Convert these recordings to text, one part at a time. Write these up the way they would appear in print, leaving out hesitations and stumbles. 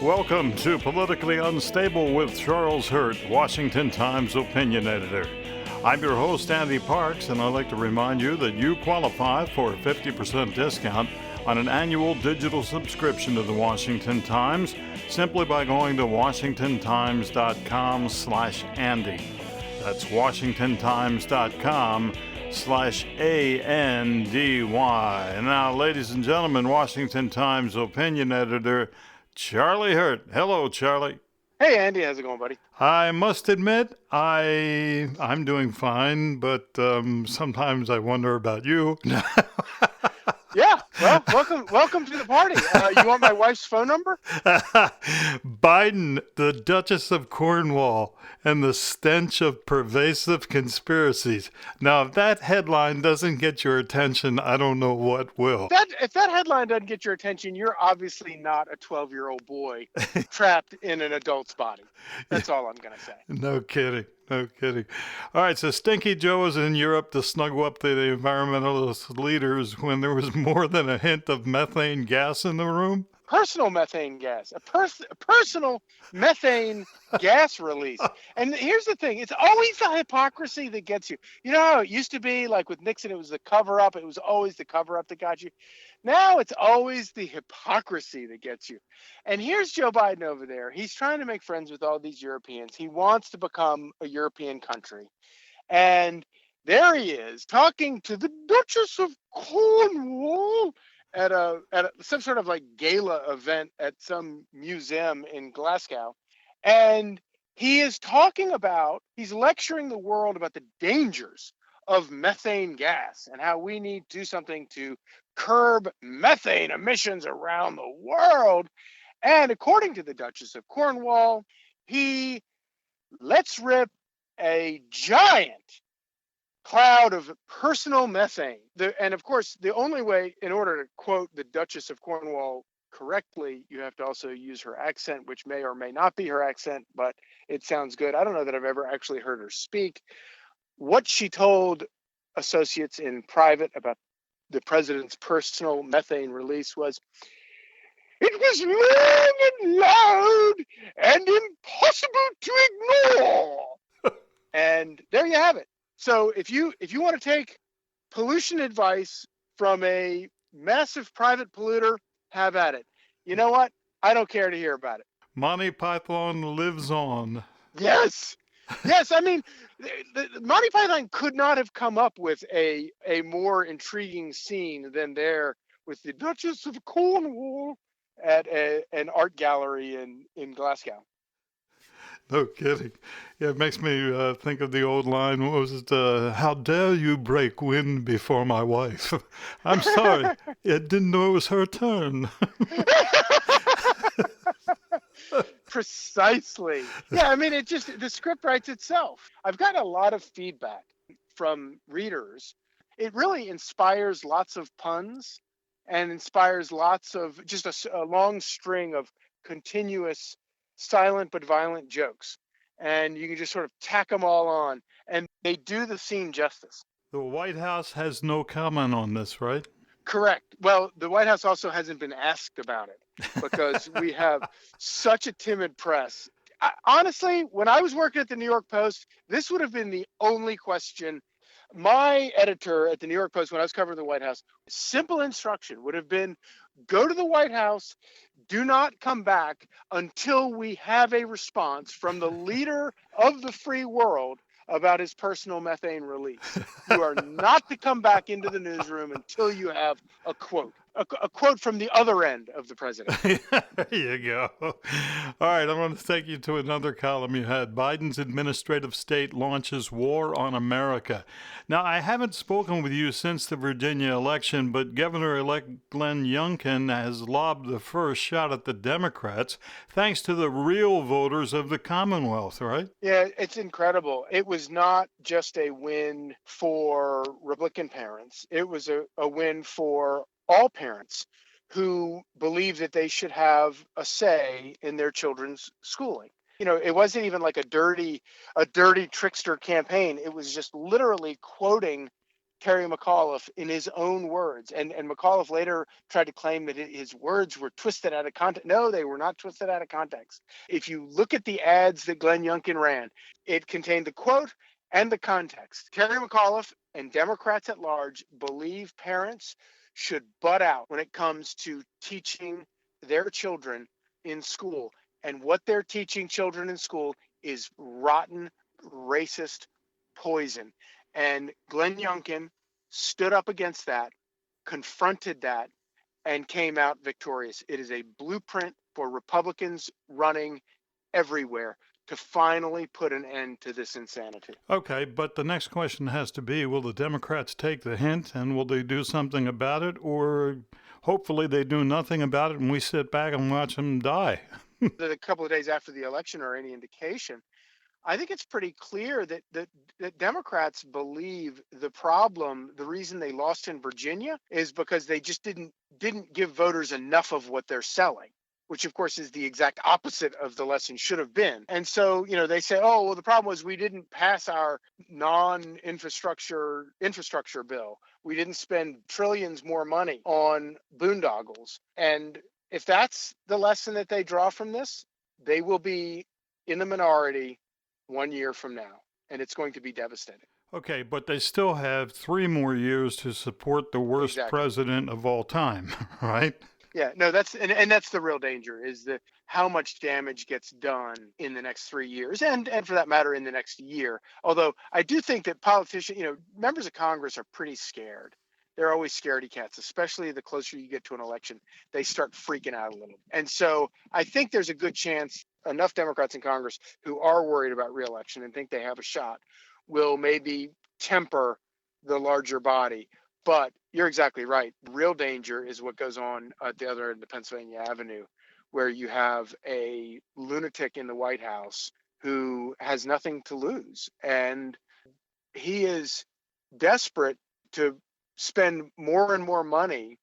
Welcome to Politically Unstable with Charles Hurt, Washington Times opinion editor. I'm your host, Andy Parks, and I'd like to remind you that you qualify for a 50% discount on an annual digital subscription to the Washington Times simply by going to washingtontimes.com/Andy. That's washingtontimes.com/ANDY. Now, ladies and gentlemen, Washington Times opinion editor Charlie Hurt. Hello, Charlie. Hey, Andy. How's it going, buddy? I must admit, I'm doing fine, but sometimes I wonder about you. Yeah, well, welcome to the party. You want my wife's phone number? Biden, the Duchess of Cornwall, and the stench of pervasive conspiracies. Now, if that headline doesn't get your attention, I don't know what will. If that headline doesn't get your attention, you're obviously not a 12-year-old boy trapped in an adult's body. That's all I'm going to say. No kidding. No kidding. All right, so Stinky Joe was in Europe to snuggle up to the environmentalist leaders when there was more than a hint of methane gas in the room. Personal methane gas, a personal methane gas release. And here's the thing, it's always the hypocrisy that gets you. You know how it used to be, like with Nixon, it was the cover-up. It was always the cover-up that got you. Now it's always the hypocrisy that gets you. And here's Joe Biden over there. He's trying to make friends with all these Europeans. He wants to become a European country. And there he is talking to the Duchess of Cornwall at some sort of like gala event at some museum in Glasgow. And he is he's lecturing the world about the dangers of methane gas and how we need to do something to curb methane emissions around the world. And according to the Duchess of Cornwall, he lets rip a giant cloud of personal methane. And of course, the only way, in order to quote the Duchess of Cornwall correctly, you have to also use her accent, which may or may not be her accent, but it sounds good. I don't know that I've ever actually heard her speak. What she told associates in private about the president's personal methane release was, "It was long and loud and impossible to ignore." And there you have it. So if you want to take pollution advice from a massive private polluter, have at it. You know what? I don't care to hear about it. Monty Python lives on. Yes. Yes, I mean, the Monty Python could not have come up with a more intriguing scene than there with the Duchess of Cornwall at an art gallery in Glasgow. No kidding. Yeah, it makes me think of the old line. What was it? How dare you break wind before my wife? I'm sorry. I didn't know it was her turn. Precisely. Yeah, I mean, the script writes itself. I've gotten a lot of feedback from readers. It really inspires lots of puns and inspires lots of just a long string of continuous silent but violent jokes. And you can just sort of tack them all on. And they do the scene justice. The White House has no comment on this, right? Correct. Well, the White House also hasn't been asked about it because we have such a timid press. Honestly, when I was working at the New York Post, this would have been the only question. My editor at the New York Post, when I was covering the White House, simple instruction would have been, go to the White House, do not come back until we have a response from the leader of the free world about his personal methane release. You are not to come back into the newsroom until you have a quote from the other end of the president. There you go. All right, I want to take you to another column you had. Biden's administrative state launches war on America. Now, I haven't spoken with you since the Virginia election, but Governor-elect Glenn Youngkin has lobbed the first shot at the Democrats, thanks to the real voters of the Commonwealth, right? Yeah, it's incredible. It was not just a win for Republican parents. It was a win for all parents who believe that they should have a say in their children's schooling. You know, it wasn't even like a dirty trickster campaign. It was just literally quoting Terry McAuliffe in his own words. And McAuliffe later tried to claim that his words were twisted out of context. No, they were not twisted out of context. If you look at the ads that Glenn Youngkin ran, it contained the quote and the context. Terry McAuliffe and Democrats at large believe parents should butt out when it comes to teaching their children in school. And what they're teaching children in school is rotten, racist poison. And Glenn Youngkin stood up against that, confronted that, and came out victorious. It is a blueprint for Republicans running everywhere to finally put an end to this insanity. Okay, but the next question has to be, will the Democrats take the hint and will they do something about it? Or hopefully they do nothing about it and we sit back and watch them die? A couple of days after the election are any indication, I think it's pretty clear that Democrats believe the problem, the reason they lost in Virginia, is because they just didn't give voters enough of what they're selling, which of course is the exact opposite of the lesson should have been. And so, they say, oh, well, the problem was we didn't pass our infrastructure bill. We didn't spend trillions more money on boondoggles. And if that's the lesson that they draw from this, they will be in the minority 1 year from now, and it's going to be devastating. Okay, but they still have 3 more years to support the worst president of all time, right? Yeah, no, that's the real danger, is that how much damage gets done in the next 3 years, and for that matter, in the next year. Although I do think that politicians, members of Congress are pretty scared. They're always scaredy cats, especially the closer you get to an election. They start freaking out a little. And so I think there's a good chance enough Democrats in Congress who are worried about re-election and think they have a shot will maybe temper the larger body. But you're exactly right. Real danger is what goes on at the other end of Pennsylvania Avenue, where you have a lunatic in the White House who has nothing to lose. And he is desperate to spend more and more money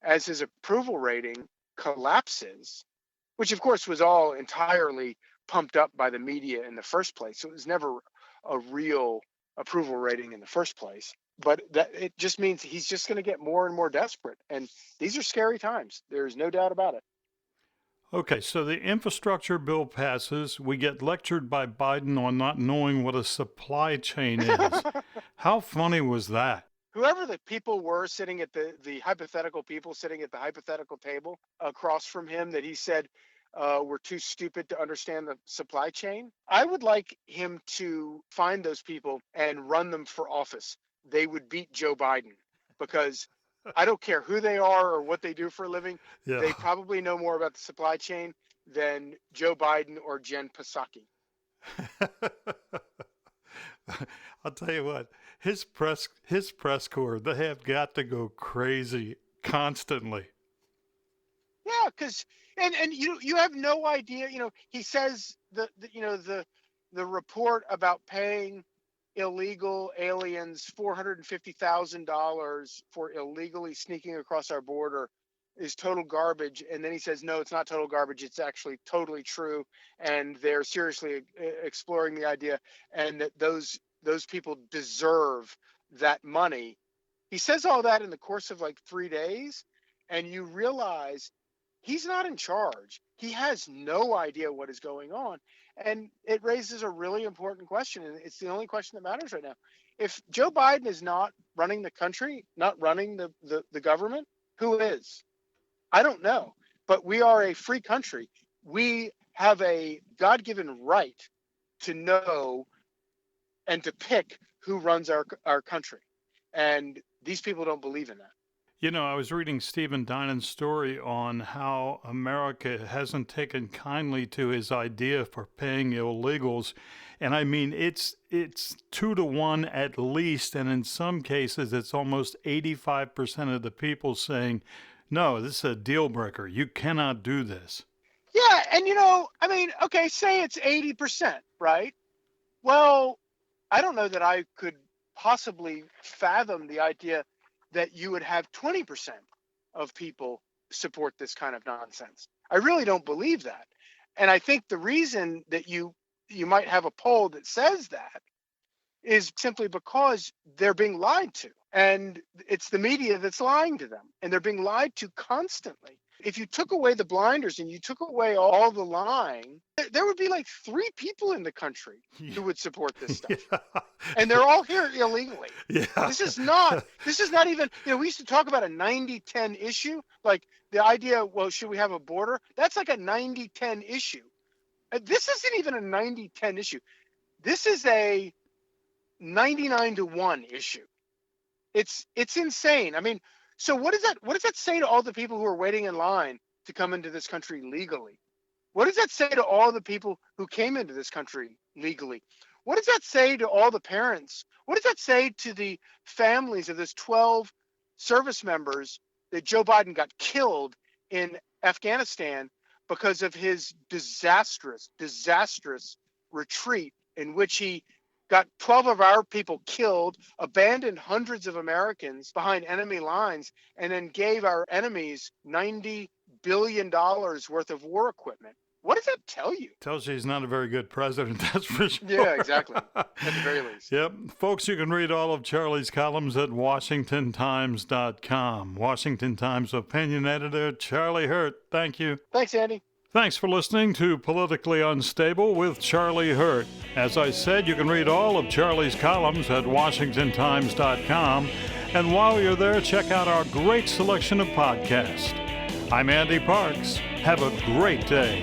as his approval rating collapses, which of course was all entirely pumped up by the media in the first place. So it was never a real approval rating in the first place. But that it just means he's just going to get more and more desperate. And these are scary times. There's no doubt about it. Okay, so the infrastructure bill passes. We get lectured by Biden on not knowing what a supply chain is. How funny was that? Whoever the people were sitting at the hypothetical people sitting at the hypothetical table across from him that he said were too stupid to understand the supply chain, I would like him to find those people and run them for office. They would beat Joe Biden, because I don't care who they are or what they do for a living. Yeah. They probably know more about the supply chain than Joe Biden or Jen Psaki. I'll tell you what, his press corps, they have got to go crazy constantly. Yeah, because and you have no idea. He says the report about paying illegal aliens $450,000 for illegally sneaking across our border is total garbage. And then he says, no, it's not total garbage. It's actually totally true. And they're seriously exploring the idea, and that those people deserve that money. He says all that in the course of like 3 days. And you realize he's not in charge. He has no idea what is going on. And it raises a really important question. And it's the only question that matters right now. If Joe Biden is not running the country, not running the government, who is? I don't know. But we are a free country. We have a God-given right to know and to pick who runs our country. And these people don't believe in that. I was reading Stephen Dinan's story on how America hasn't taken kindly to his idea for paying illegals. And I mean, it's 2-to-1 at least. And in some cases, it's almost 85% of the people saying, no, this is a deal breaker. You cannot do this. Yeah. And, okay, say it's 80%, right? Well, I don't know that I could possibly fathom the idea that you would have 20% of people support this kind of nonsense. I really don't believe that. And I think the reason that you might have a poll that says that is simply because they're being lied to. And it's the media that's lying to them. And they're being lied to constantly. If you took away the blinders and you took away all the lying, there would be like 3 people in the country who would support this stuff. Yeah. And they're all here illegally. Yeah. This is not even, we used to talk about a 90-10 issue. Like the idea, well, should we have a border? That's like a 90-10 issue. This isn't even a 90-10 issue. This is a 99-1 issue. It's insane. I mean, so what does that say to all the people who are waiting in line to come into this country legally? What does that say to all the people who came into this country legally? What does that say to all the parents? What does that say to the families of those 12 service members that Joe Biden got killed in Afghanistan because of his disastrous retreat in which he got 12 of our people killed, abandoned hundreds of Americans behind enemy lines, and then gave our enemies $90 billion worth of war equipment? What does that tell you? Tells you he's not a very good president, that's for sure. Yeah, exactly. At the very least. Yep. Folks, you can read all of Charlie's columns at WashingtonTimes.com. Washington Times opinion editor Charlie Hurt. Thank you. Thanks, Andy. Thanks for listening to Politically Unstable with Charlie Hurt. As I said, you can read all of Charlie's columns at WashingtonTimes.com. And while you're there, check out our great selection of podcasts. I'm Andy Parks. Have a great day.